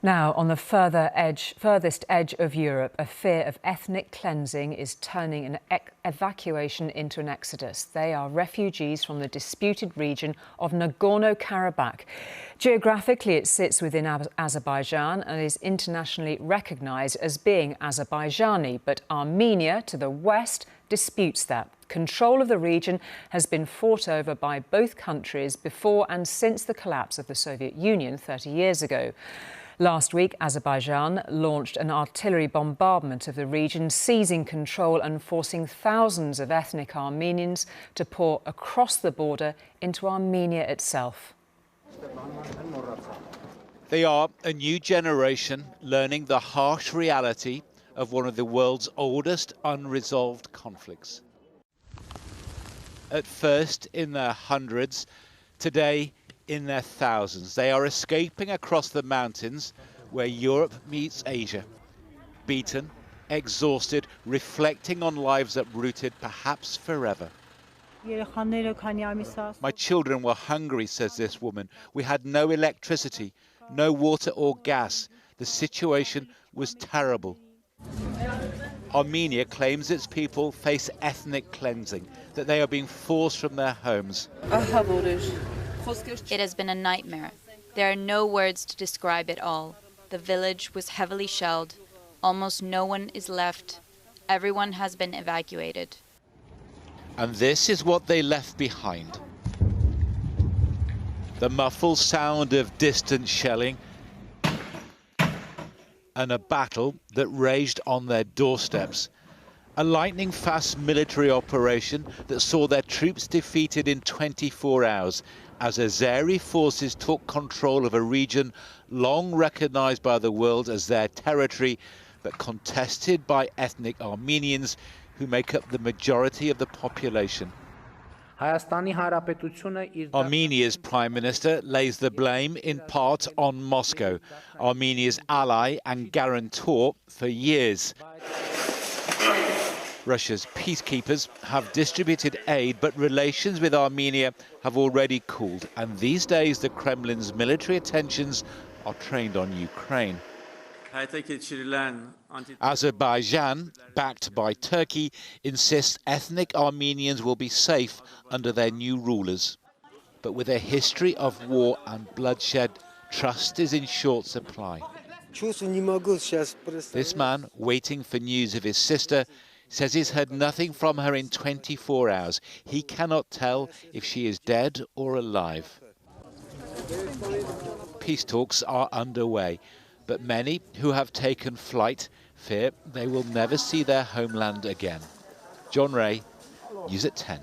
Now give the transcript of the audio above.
Now, on the furthest edge of Europe, a fear of ethnic cleansing is turning an evacuation into an exodus. They are refugees from the disputed region of Nagorno-Karabakh. Geographically, it sits within Azerbaijan and is internationally recognised as being Azerbaijani, but Armenia, to the west, disputes that. Control of the region has been fought over by both countries before and since the collapse of the Soviet Union 30 years ago. Last week, Azerbaijan launched an artillery bombardment of the region, seizing control and forcing thousands of ethnic Armenians to pour across the border into Armenia itself. They are a new generation learning the harsh reality of one of the world's oldest unresolved conflicts. At first in their hundreds, today in their thousands. They are escaping across the mountains where Europe meets Asia. Beaten, exhausted, reflecting on lives uprooted perhaps forever. My children were hungry, says this woman. We had no electricity, no water or gas. The situation was terrible. Armenia claims its people face ethnic cleansing, that they are being forced from their homes. It has been a nightmare. There are no words to describe it all. The village was heavily shelled. Almost no one is left. Everyone has been evacuated. And this is what they left behind. The muffled sound of distant shelling and a battle that raged on their doorsteps. A lightning-fast military operation that saw their troops defeated in 24 hours as Azeri forces took control of a region long recognised by the world as their territory, but contested by ethnic Armenians who make up the majority of the population. Armenia's Prime Minister lays the blame in part on Moscow, Armenia's ally and guarantor for years. Russia's peacekeepers have distributed aid, but relations with Armenia have already cooled. And these days, the Kremlin's military attentions are trained on Ukraine. Azerbaijan, backed by Turkey, insists ethnic Armenians will be safe under their new rulers. But with a history of war and bloodshed, trust is in short supply. This man, waiting for news of his sister, says he's heard nothing from her in 24 hours. He cannot tell if she is dead or alive. Peace talks are underway, but many who have taken flight fear they will never see their homeland again. John Ray, News at 10.